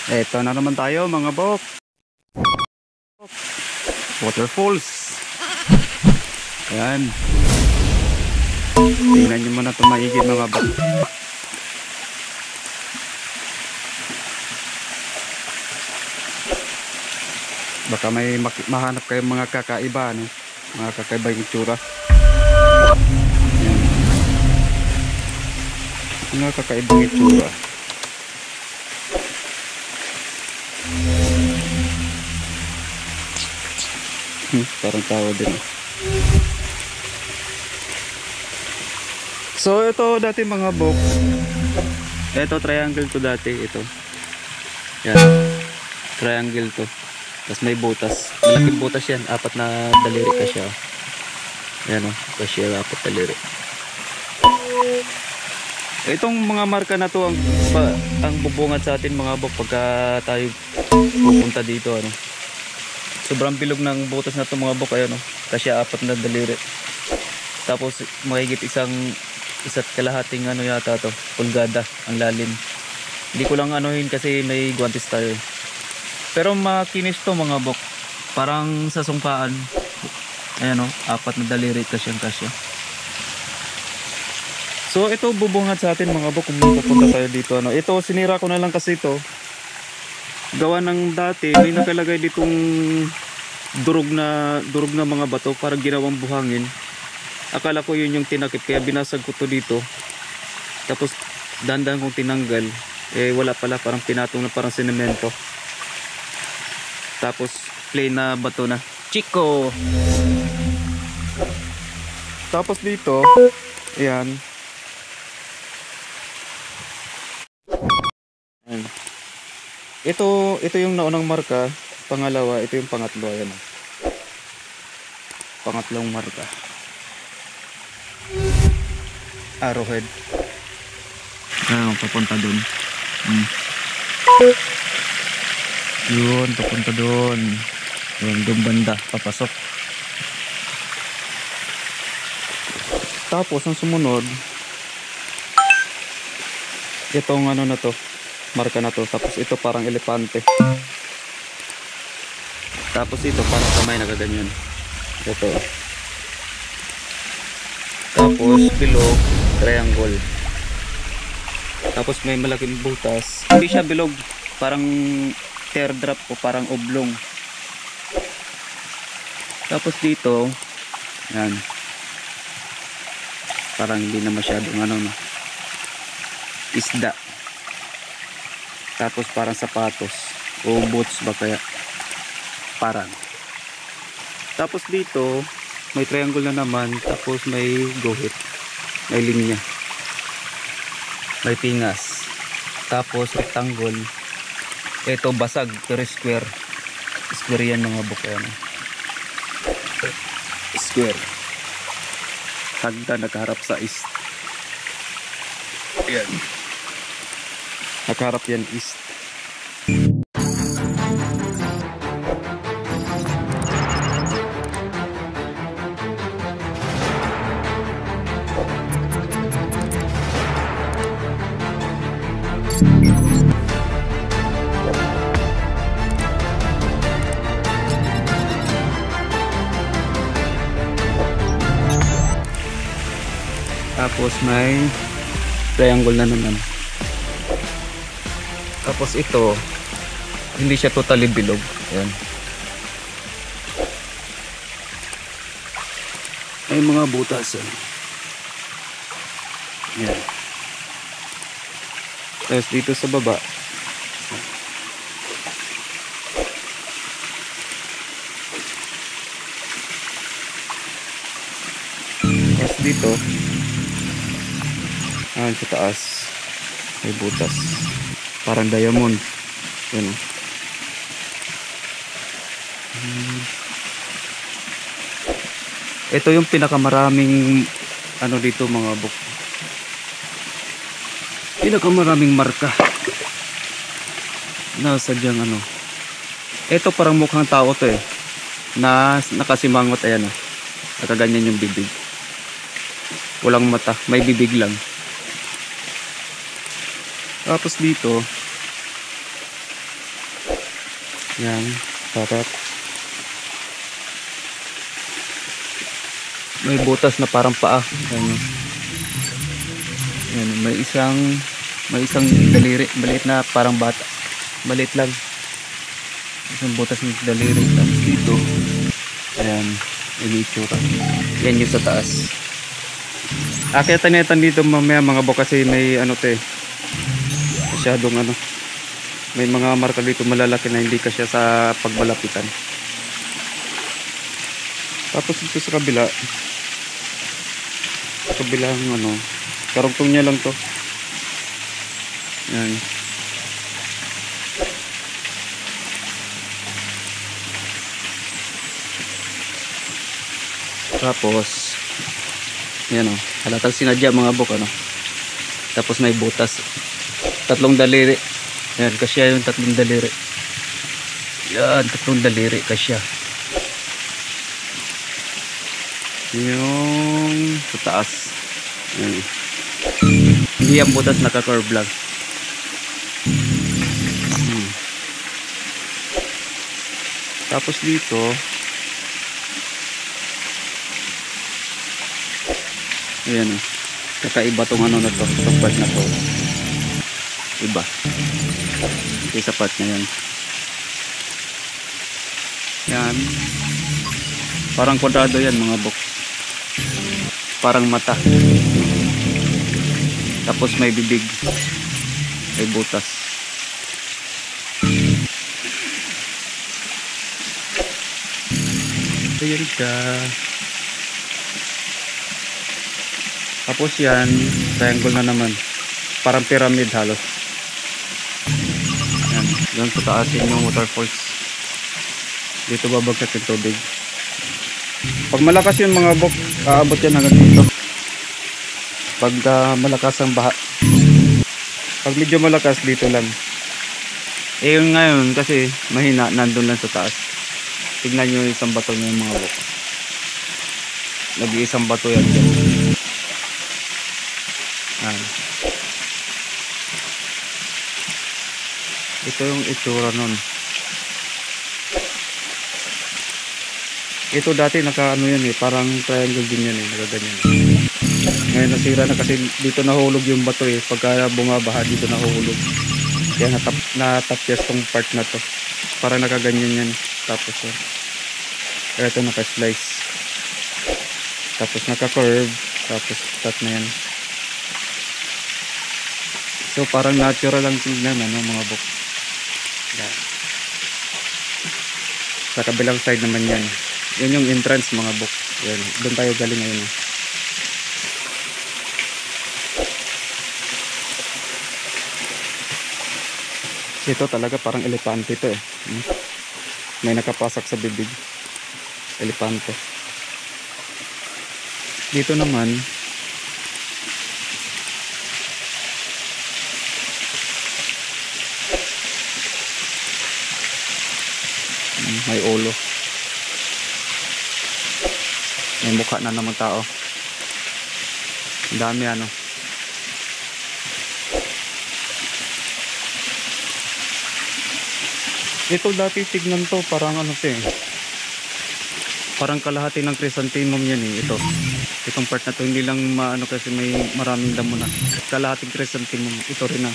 Eto na naman tayo mga bok. Waterfalls. Ayan. Tingnan nyo muna ito maigit mga bok. Baka may mahanap kayo mga kakaiba, no? Mga kakaiba yung itsura. Ayan. Mga kakaibang itsura. Parang tao din. So ito dati mga bok. Ito triangle to dati ito. Yan. Triangle to. Tapos may butas. Malaking butas yan. 4 na daliri ka siya. Ayan o. Kasi 4 daliri. Itong mga marka na to ang bubungad sa atin mga bok pagka tayo pupunta dito ano. Sobrang bilog ng butas na ito mga bok, ayan o. Kasi 4 na daliri. Tapos mahigit isa't kalahating ano yata to, pulgada ang lalim. Hindi ko lang anuhin kasi may guantes tayo. Pero makinis to mga bok. Parang sa sungkaan. Ayan o, 4 na daliri kasyang kasya. So ito bubungad sa atin mga bok kung pupunta tayo dito ano. Ito sinira ko na lang kasi ito. Gawa ng dati may nakalagay ditong durog na mga bato para ginawang buhangin. Akala ko yun yung tinakip kaya binasag ko to dito. Tapos dandan kong tinanggal, eh wala pala, parang pinatong na parang sinemento. Tapos plain na bato na Chico. Tapos dito ayan. Ito yung naunang marka. Pangalawa, ito yung pangatlo. Ayan. Pangatlong marka. Arrowhead. Ayan, papunta dun. Yun, papunta dun. Yun, dun banda, papasok. Tapos, ang sumunod, itong ano na to, marka na to. Tapos ito parang elepante. Tapos ito parang kamay na kaganyan. Ito. Tapos bilog, triangle. Tapos may malaking butas. Hindi siya bilog, parang teardrop o parang oblong. Tapos dito, yan. Parang hindi na masyadong ano na. Isda. Tapos parang sapatos o boots ba kaya, parang. Tapos dito may triangle na naman. Tapos may guhit, may linya, may pingas. Tapos rectangle. Ito basag pero square. Square yan mga bukay ano. Square. Hagdan nakaharap sa east. Ayan. Nakaharap yan east. Tapos may triangle na naman. Tapos ito, hindi siya totally bilog. Ayan. May mga butas. Ayan. Tapos dito sa baba, tapos dito, ayan sa taas, may butas. Parang diamond. Ayan. Ito yung pinakamaraming ano dito mga buk. Pinakamaraming marka. Nasadyang ano. Ito parang mukhang tao to eh. Na nakasimangot ayan oh. Nakaganyan yung bibig. Walang mata, may bibig lang. Tapos dito Yan, sarap. May butas na parang paa. Yan. Yan, may isang daliri, maliit na parang bata. Maliit lang. Isang butas ng daliri lang dito. Ayan, yung itsura. Yan yung sa taas. Akyatan dito mamaya mga bok kasi may ano te. Masyadong ano. May mga marka dito malalaki na hindi kasya sa pagbalapitan. Tapos ito sa kabila. Kabilang ano, karugtong niya lang to. Yan. Tapos yan o, halatang sinadya mga bok ano. Tapos may butas, tatlong daliri. Yan, kasya yung tatlong daliri. Yan, tatlong daliri kasya. Yung sa taas. Yan. Hindi ang butas naka-curve lang. Tapos dito ayan o, kakaiba tong ano na to, itong part na to iba ito sa part na yan. Yan, parang kwadrado yan mga bok, parang mata, tapos may bibig, may butas. Ayan siya. Tapos yan, triangle na naman. Parang pyramid halos. Ayan, doon sa taas yung waterfalls. Dito babagsak yung tubig. Pag malakas yung mga bok, aabot yan hanggang dito. Pag malakas ang baha. Pag medyo malakas, dito lang. Eh yun ngayon, kasi mahina, nandun lang sa taas. Tignan nyo yung isang bato ng mga bok. Nag-iisang bato yan dyan. Ito yung itsura nun. Ito dati naka ano yan eh, parang triangle din yan eh, nagaganyan. Ngayon nasira na kasi dito nahulog yung bato eh. Pagka bumabaha dito nahulog. Kaya natapyas tong part na to. Parang nakaganyan yan. Tapos ito naka-slice. Tapos naka-curve. Tapos cut na yan. So parang natural lang tingnan ano mga bok. Yan. Sa kabilang side naman yan. Yan yung entrance mga bok. Yan. Doon tayo galing ngayon. Ito talaga parang elepante ito eh. May nakapasak sa bibig. Elepante. Dito naman may ulo. May mukha na naman tao. Ang dami ano. Ito dati tignan to parang ano to eh. Parang kalahati ng chrysanthemum yan eh. Itong part na to hindi lang maano kasi may maraming damo na. Kalahating chrysanthemum. Ito rin na.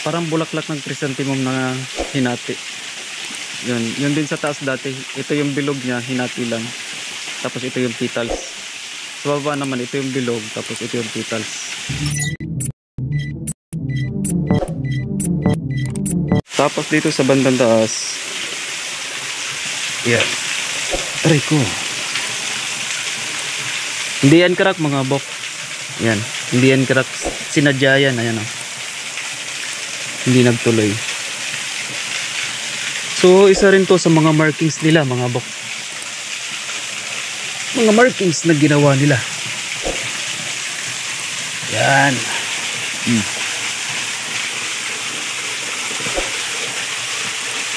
Parang bulaklak ng chrysanthemum na hinati. Yun din sa taas dati. Ito yung bilog niya, hinati lang. Tapos ito yung petals. Sa baba naman ito yung bilog, tapos ito yung petals. Tapos dito sa bandang taas. Yeah. Aray ko. Hindi yan crack mga bok. Yan. Hindi yan crack. Sinadya yan. Ayan o. Hindi nagtuloy. So isa rin to sa mga markings nila mga bok. Mga markings na ginawa nila. Yan.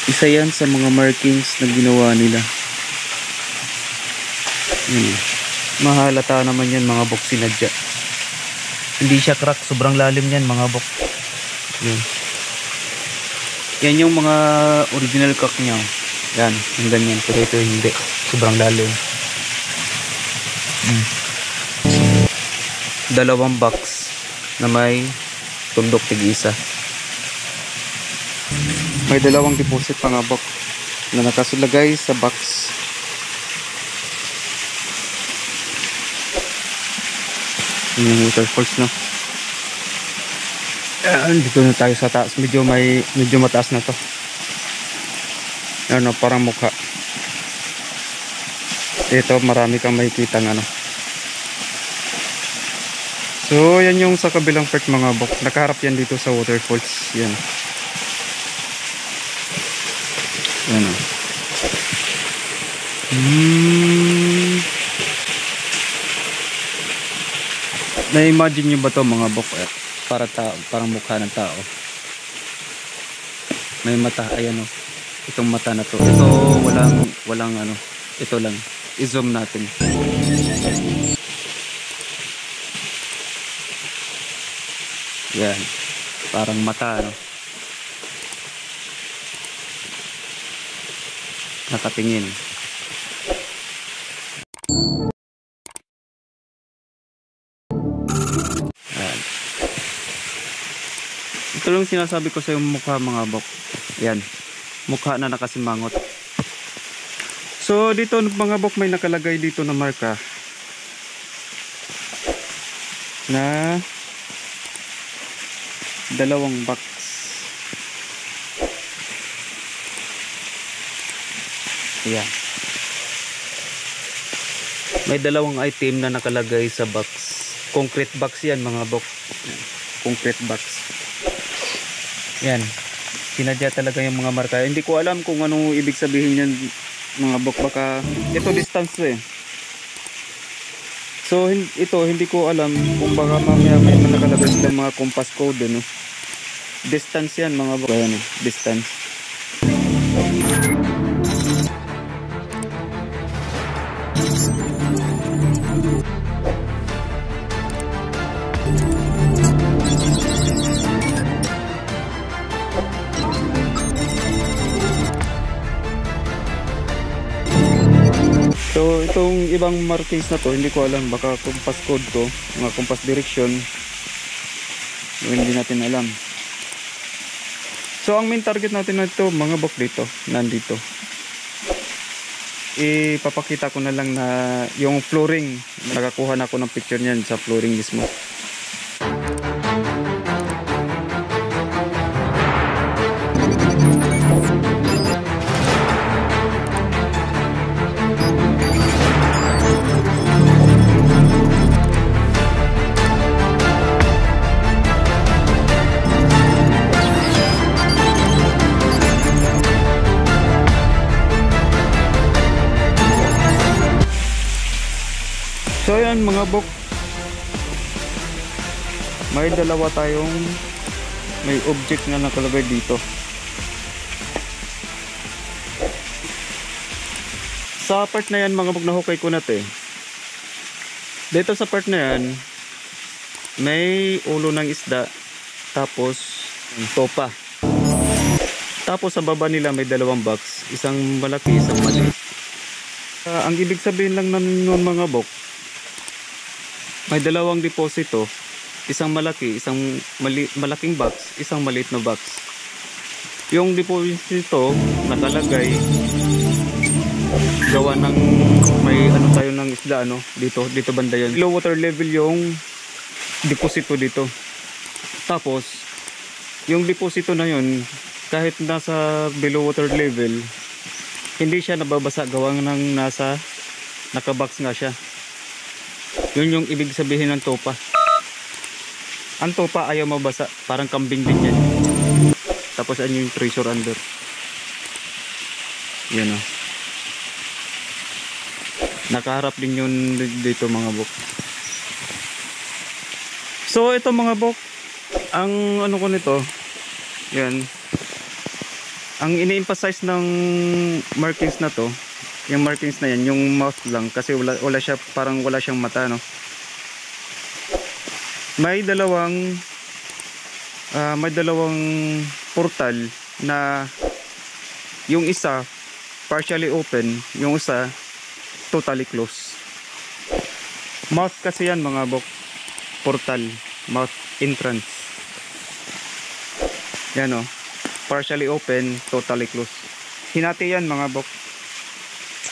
Isa yan sa mga markings na ginawa nila. Mahalata naman yan mga bok, sinadya. Hindi siya crack, sobrang lalim yan mga bok. Yan. Yan yung mga original cock niya. Yan, yung ganyan. Pero ito hindi. Sobrang lalim. Dalawang box na may tundok tig-isa. May dalawang deposit mga bok na nakasulagay sa box. Yung waterfalls no. Dito na tayo sa taas. Medyo mataas na to. Ano, parang mukha. Ito marami kang makikita ng ano. So yan yung sa kabilang part mga bok. Nakaharap yan dito sa waterfalls. Yan. Yan o. Na-imagine nyo ba to mga bok? Parang mukha ng tao. May mata. Ayan o. Itong mata na to. Ito walang ano. Ito lang. I-zoom natin. Yan. Parang mata no. Nakatingin. Yan. Ito lang sinasabi ko sa yung mukha mga bok. Yan. Mukha na nakasimangot. So dito mga bok may nakalagay dito na marka na dalawang box. Ayan. May dalawang item na nakalagay sa box. Concrete box yan mga bok. Concrete box. Yan. Sinadya talaga yung mga marka. Hindi ko alam kung ano ibig sabihin yan mga bok. Baka ito distance eh. So ito hindi ko alam kung baka mamaya may nakalagay silang mga compass code no. Distance yan mga bok. Ayan, distance. So itong ibang markings na to hindi ko alam, baka compass code to, mga compass direction, hindi natin alam. So ang main target natin na ito mga bok dito, nandito. Ipapakita ko na lang na yung flooring, nakakuha na ako ng picture niyan sa flooring mismo. So ayan mga bok, may dalawa tayong may object na nakalagay dito. Sa part na yan mga bok, nahukay ko na to eh. Dito sa part na yan may ulo ng isda, tapos topa. Tapos sa baba nila may dalawang box, isang malaki, isang maliit. Ang ibig sabihin lang nun mga bok, may dalawang deposito, isang malaki, isang malaking box, isang maliit na box. Yung deposito nakalagay gawa ng may ano tayo ng isda ano, dito banda yan. Low water level yung deposito dito. Tapos yung deposito na yun, kahit nasa below water level, hindi siya nababasa gawa ng nakabox nga siya. Yun yung ibig sabihin ng topa. Ang topa ayaw mabasa, parang kambing din yan. Tapos ano yung treasure under. Yan o. Nakaharap din yun dito mga bok. So ito mga bok, ang ano ko nito, yan. Ang ini-emphasize ng markings na to, yung markings na yan, yung mouth lang, kasi wala siya, parang wala siyang mata no. May dalawang portal na yung isa partially open, yung isa totally closed. Mouth kasi yan mga bok, portal, mouth entrance. Yan o, partially open, totally closed. Hinati yan mga bok.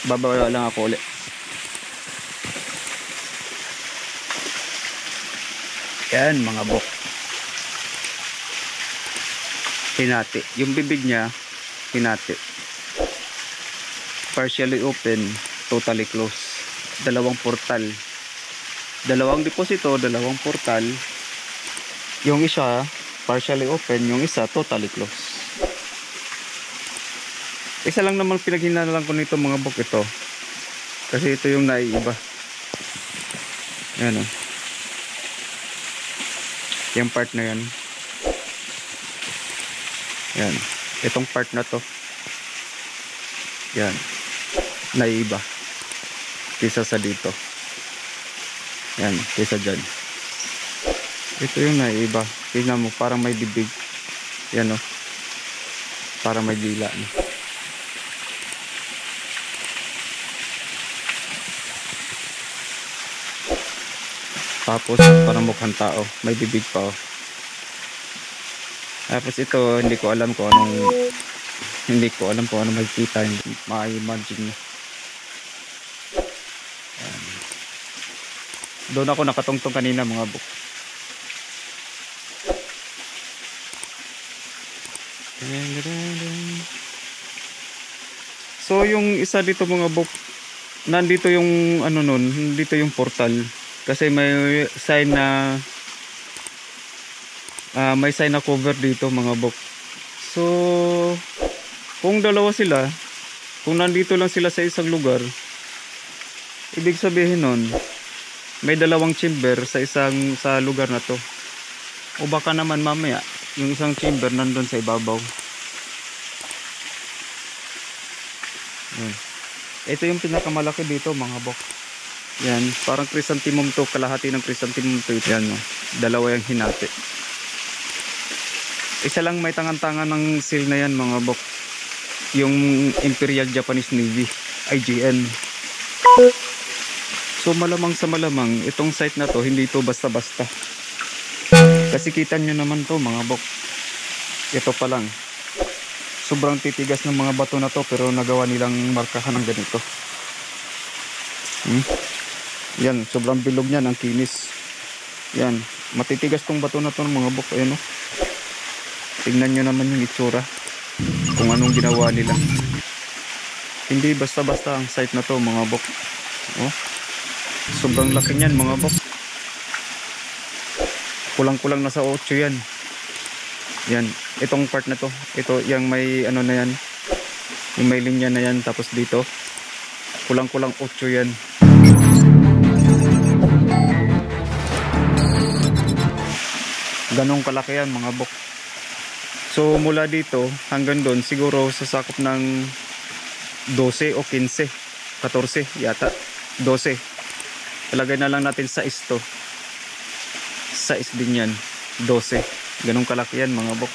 Bababa lang ako ulit. Yan mga bok. Hinati. Yung bibig niya, hinati. Partially open, totally closed. Dalawang portal. Dalawang deposito, dalawang portal. Yung isa, partially open. Yung isa, totally closed. Isa lang naman pinaghinalan ko nito mga bok ito. Kasi ito yung naiiba. Yan o. Yung part na yan. Yan. Itong part na to. Yan. Naiiba. Kisa sa dito. Yan. Kisa dyan. Ito yung naiiba. Tingnan mo. Parang may bibig. Yan o. Parang may dila. Tapos parang mukhang tao. May bibig pa o. Tapos ito, hindi ko alam kung ano makikita, ma-imagine niyo. Doon ako nakatungtong kanina mga bok. So yung isa dito mga bok, nandito yung ano nun, dito yung portal. Kasi may sign na may sign na cover dito mga bok. So kung dalawa sila, kung nandito lang sila sa isang lugar, ibig sabihin nun may dalawang chamber sa lugar na to. O baka naman mamaya yung isang chamber nandun sa ibabaw. Ito yung pinakamalaki dito mga bok. Yan, parang chrysanthemum to, kalahati ng chrysanthemum to. Yan, no? Dalawa yung hinati. Isa lang may tangan-tangan ng seal na yan mga bok. Yung Imperial Japanese Navy, IJN. So malamang sa malamang, itong site na to, hindi to basta-basta. Kasi kita nyo naman to mga bok. Ito pa lang. Sobrang titigas ng mga bato na to, pero nagawa nilang markahan ng ganito. Yan, sobrang bilog niyan, ang kinis. Yan, matitigas tong bato na to mga bok. Ayan o. Tingnan nyo naman yung itsura. Kung anong ginawa nila. Hindi basta-basta ang site na to mga bok. Oh, sobrang laki niyan mga bok. Kulang-kulang na sa 8 yan. Yan, itong part na to. Ito, yung may ano na yan. Yung may linya na yan. Tapos dito, kulang-kulang 8 yan. Ganong kalaki yan mga bok. So mula dito hanggang doon siguro sasakop ng 12 o 15, 14 yata, 12. Talagay na lang natin sa to. Sa din yan, 12. Ganong kalaki yan mga bok.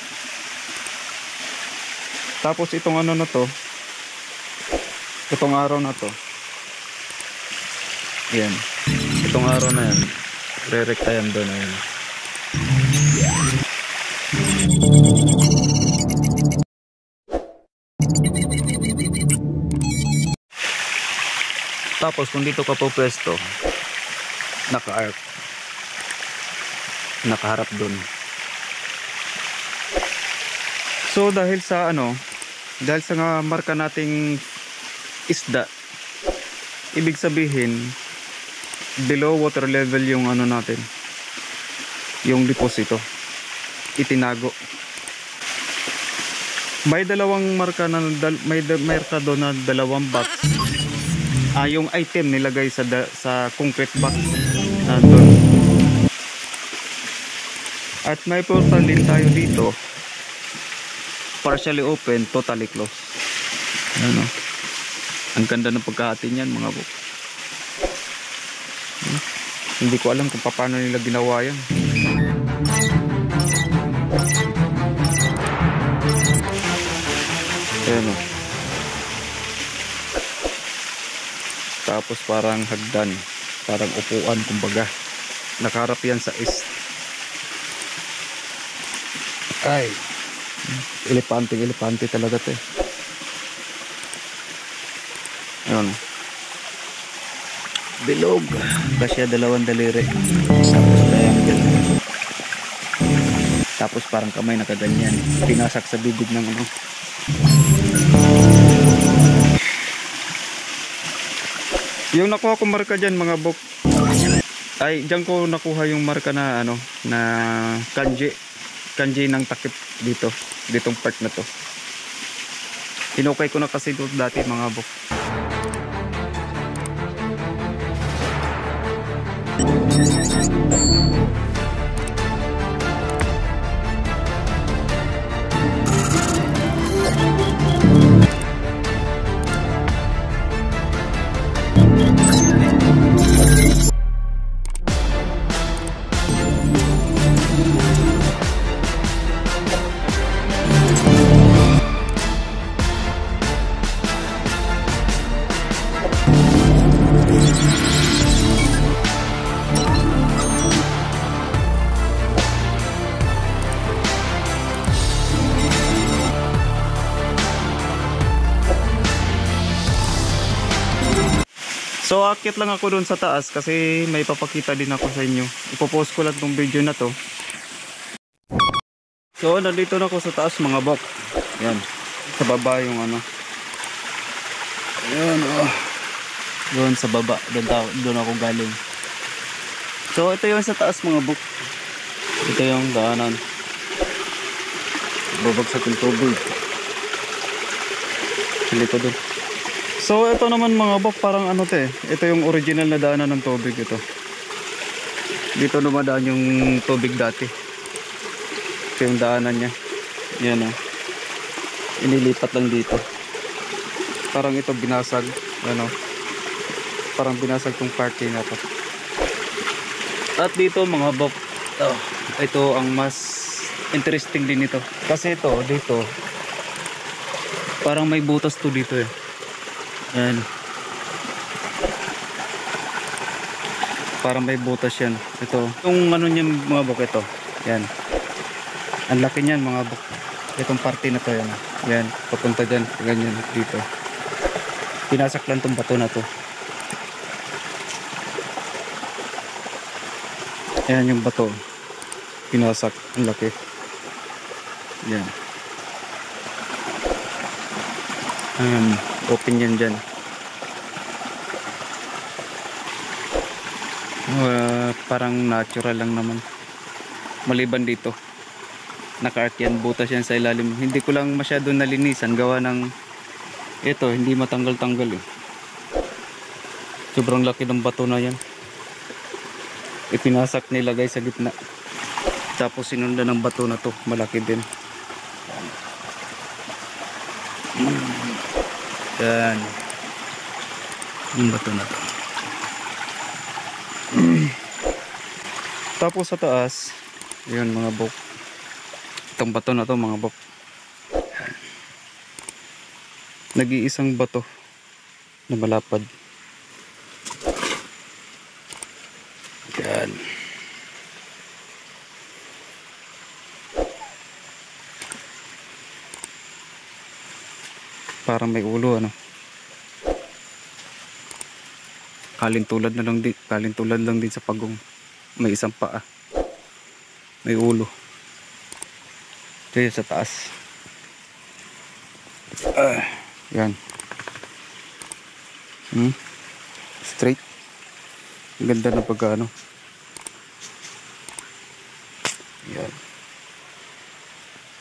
Tapos itong ano na to, itong araw na to, yan, itong araw na yan, re-recta yan doon. Ayan. Tapos kung dito ka po pwesto, nakaharap dun. So dahil sa marka nating isda, ibig sabihin below water level yung ano natin, yung deposito, itinago. May dalawang marka na may marka doon na dalawang box. Yung item nilagay sa concrete box nandun. At may portal din tayo dito, partially open, totally closed. Ano, ang ganda ng pagkahati niyan mga bok. Hindi ko alam kung paano nila ginawa yan. Ayan o. Tapos parang hagdan, parang upuan kumbaga. Nakaharap yan sa east. Ay, elepante talaga to eh. Ayun, bilog kasi dalawang daliri, tapos triangle, tapos parang kamay nakaganyan, pinasak sa bibig ng ano. Yung nakuha ko marka dyan mga bok, ay dyan ko nakuha yung marka na ano, na kanji ng takip dito, ditong part na to. Hinukay ko na kasi doon dati mga bok. So akit lang ako doon sa taas kasi may papakita din ako sa inyo. Ipopost ko lang tong video na to. So nandito na ako sa taas mga bok. Yan. Sa baba yung ano. Ayan oh. Doon sa baba. Doon ako galing. So ito yung sa taas mga bok. Ito yung daanan. Babagsak yung tubig. Hindi ko doon. So ito naman mga bok, parang ano to eh. Ito yung original na daanan ng tubig ito. Dito dumadaan yung tubig dati. Ito yung daanan niya. Yan o. Inilipat lang dito. Parang ito binasag. Ano? Parang binasag tong party na to. At dito mga bok, ito ang mas interesting din ito. Kasi ito, dito, parang may butas to dito eh. Yan. Parang may butas yan. Ito. Yung ano niya mga bok ito. Yan. Ang laki niyan mga bok. Itong parte na to yan. Yan. Papunta dyan. Ganyan dito. Pinasak lang tong bato na to. Yan yung bato. Pinasak. Ang laki. Yan. Open yan dyan. Parang natural lang naman. Maliban dito, naka-arc yan, butas yan sa ilalim. Hindi ko lang masyado nalinisan gawa ng ito, hindi matanggal-tanggal eh. Sobrang laki ng bato na yan. Ipinasak nila guys sa gitna. Tapos sinundan ng bato na to, malaki din. Yan. Yung bato na to. Tapos sa taas, yun mga bok. Itong bato na to mga bok. Nag-iisang bato na malapad. Yan. Parang may ulo ano. Kalintulad lang din sa pagong. May isang paa. May ulo. Ito yun sa taas. Yan. Straight. Ganda na pagkano. Yan.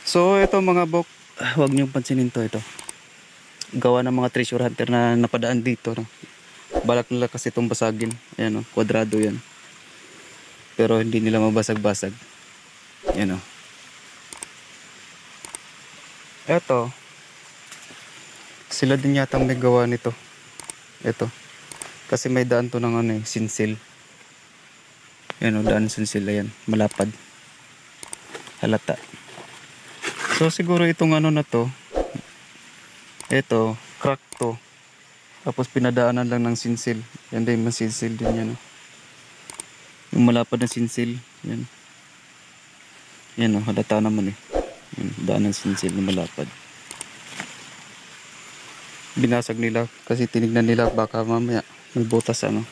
So ito mga bok, huwag niyong pansinin to ito. Gawa ng mga treasure hunter na napadaan dito no? Balak nila kasi itong basagin. Ayan o, kwadrado yan. Pero hindi nila mabasag-basag. Ayan o. Eto, sila din yata may gawa nito. Ito. Kasi may daan to ng ano eh, sinsil. Ayan o, daan sinsil. Ayan, malapad. Halata. So siguro itong ano na to, Ito, crack to. Tapos pinadaanan lang ng sinsil. Yan din, masinsil din yan. Oh. Yung malapad na sinsil. Yan. Yan oh, halata naman eh. Yan, daan ng sinsil na malapad. Binasag nila kasi tinignan nila baka mamaya may butas ano.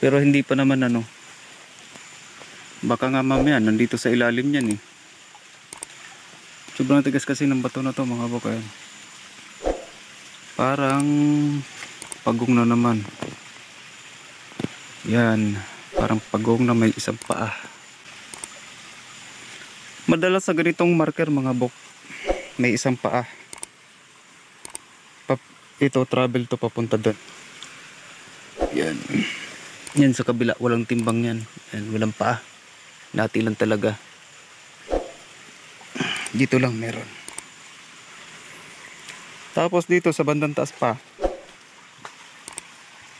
Pero hindi pa naman ano. Baka nga mamaya nandito sa ilalim yan eh. Sobrang tigas kasi ng bato na to mga bok. Ayan. Parang pagong na naman. Yan. Parang pagong na may isang paa. Madalas sa ganitong marker mga bok, may isang paa. Ito travel to papunta doon. Yan. Yan sa kabila, walang timbang yan. Yan, walang paa. Nati lang talaga. Dito lang meron. Tapos dito sa bandang taas pa.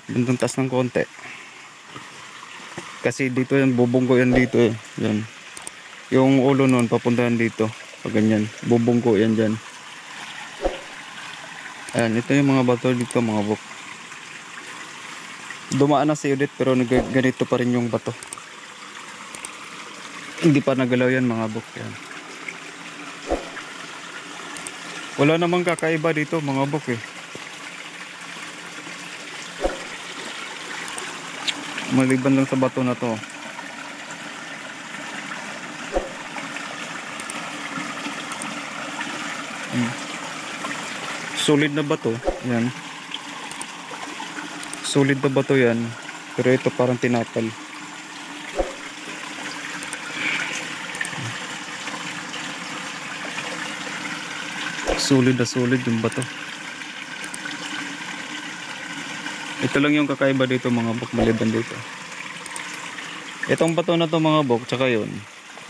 Bandang taas ng konti. Kasi dito yan, bubungko yan dito eh. Yan. Yung ulo nun papuntahan dito. Pag ganyan, bubungko yan dyan. Ayan, ito yung mga bato dito mga bok. Dumaan na si Udit pero ganito pa rin yung bato. Hindi pa nagalaw yan mga bok. Yan. Wala namang kakaiba dito mga bok eh. Maliban lang sa bato na to. Solid na bato. Yan. Solid na bato yan. Pero ito parang tinapal. Solid na solid yung bato. Ito lang yung kakaiba dito mga bok, maliban dito. Itong bato na to mga bok, tsaka yun,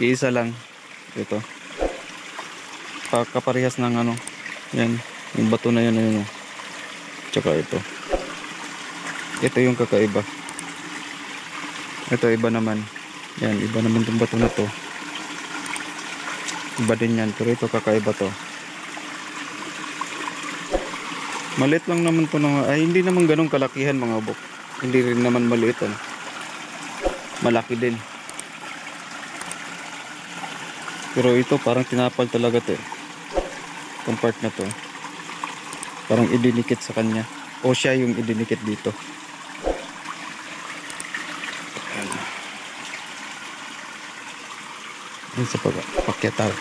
iisa lang. Ito. Kaparehas ng ano. Yan. Yung bato na yun, ayun. Tsaka ito. Ito yung kakaiba. Ito iba naman. Yan, iba naman itong bato na to. Iba din yan, pero ito kakaiba to. Maliit lang naman to ng, ay hindi naman ganun kalakihan mga bok. Hindi rin naman maliit ano. Malaki din. Pero ito parang tinapal talaga to eh. Itong part na to. Parang idinikit sa kanya. O siya yung idinikit dito. Yan sa pakyataw.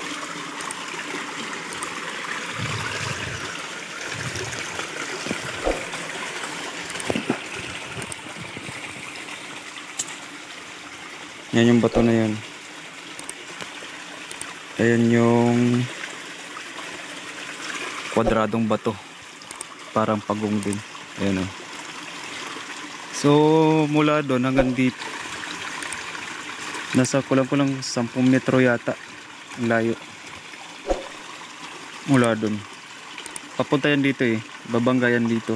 Yan yung bato na yan. Ayan yung kwadradong bato. Parang pagong din. Ayan o. So mula doon hanggang dito. Nasa kulang-kulang 10 metro yata. Layo. Mula doon. Papunta yan dito eh. Babangga yan dito.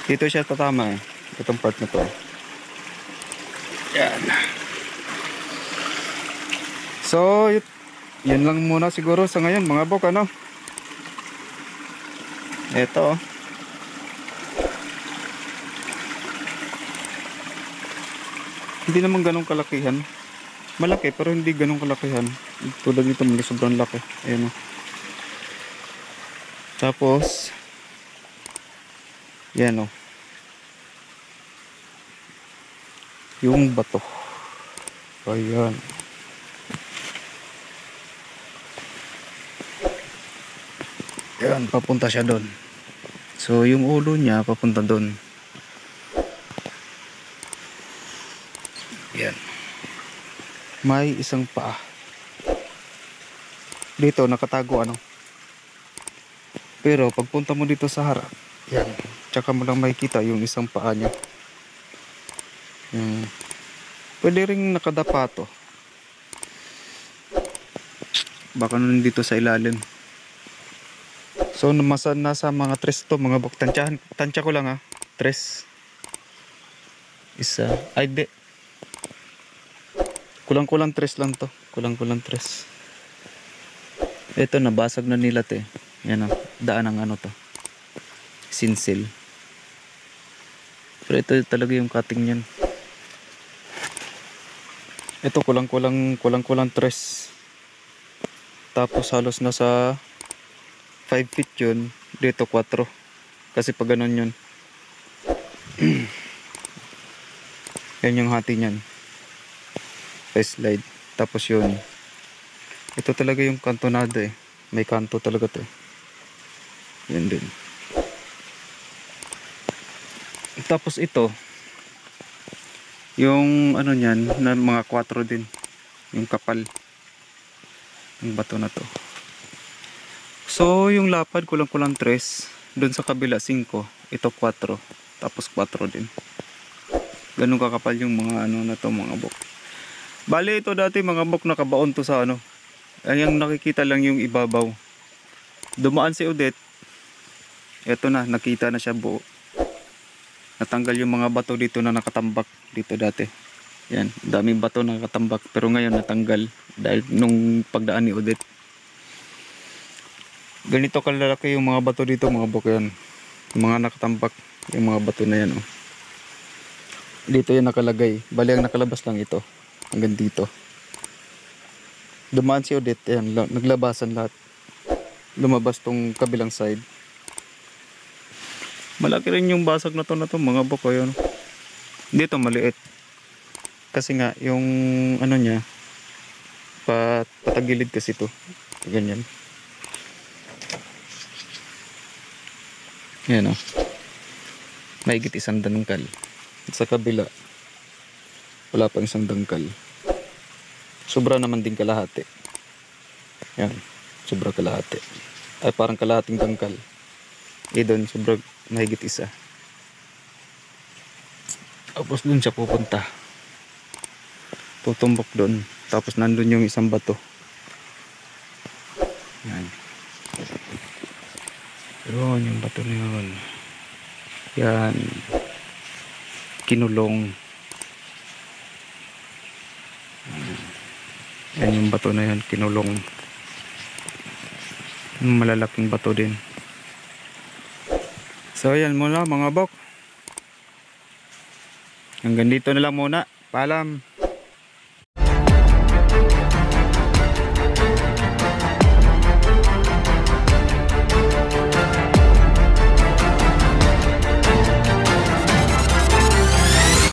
Dito siya tatama eh. Itong part na to. Yan. So, yan lang muna siguro sa ngayon mga bok ano. Ito. Hindi naman ganong kalakihan. Malaki pero hindi ganong kalakihan. Tulad nito mga sobrang laki. Ayan o. Tapos yan o. Yung bato. Ayan. Ayan, papunta siya doon. So yung ulo niya papunta doon. Yan. May isang paa. Dito nakatago ano. Pero pagpunta mo dito sa harap, yan. Tsaka mo lang makikita yung isang paa niya. Pwede ring nakadapa to. Baka nandito sa ilalim. So nasa mga 3 to mga bok. Tansya ko lang ha. 3. Isa. Ay di. Kulang-kulang tres lang to. Kulang-kulang tres. Ito, nabasag na nila to eh. Yan o. Daan ng ano to. Sinsil. Pero ito talaga yung cutting niyan. Ito kulang-kulang tres. Tapos halos nasa 5 feet yun. Dito 4. Kasi pag ganun yun. Yan yung hati niyan. Slide. Tapos yun. Ito talaga yung kantonado eh. May kanto talaga to. Yan din. Tapos ito. Yung ano niyan, na mga 4 din. Yung kapal. Yung bato na to. So yung lapad kulang-kulang 3. Doon sa kabila 5. Ito 4. Tapos 4 din. Ganun kakapal yung mga ano na to, mga bok. Bale ito dati mga bok, nakabaon to sa ano. Ayang nakikita lang yung ibabaw. Dumaan si Odette. Ito na, nakita na siya buo. Natanggal yung mga bato dito na nakatambak dito dati. Yan, daming bato na nakatambak. Pero ngayon natanggal dahil nung pagdaan ni Odette. Ganito kalalaki yung mga bato dito, mga bok, yan. Yung mga nakatambak, yung mga bato na yan. Oh. Dito yan nakalagay. Bali ang nakalabas lang ito. Hanggang dito. Dumaan si Odette. Yan, naglabasan lahat. Lumabas tong kabilang side. Malaki rin yung basag na to mga bok. Yun. Dito maliit. Kasi nga yung ano niya patagilid kasi to. Ganyan. Yan o. Mahigit 1 dangkal. Sa kabila wala pang 1 dangkal. Sobra naman din kalahati. Yan. Sobra kalahati. Ay parang kalahating dangkal. Doon sobra mahigit 1. Tapos dun siya pupunta. Tutumbok doon. Tapos nandun yung isang bato. Yan. Yun yung bato na yun. Yan. Kinulong. Yan yung bato na yan. Kinulong. Malalaking bato din. So yan muna mga bok. Hanggang dito na lang muna. Paalam.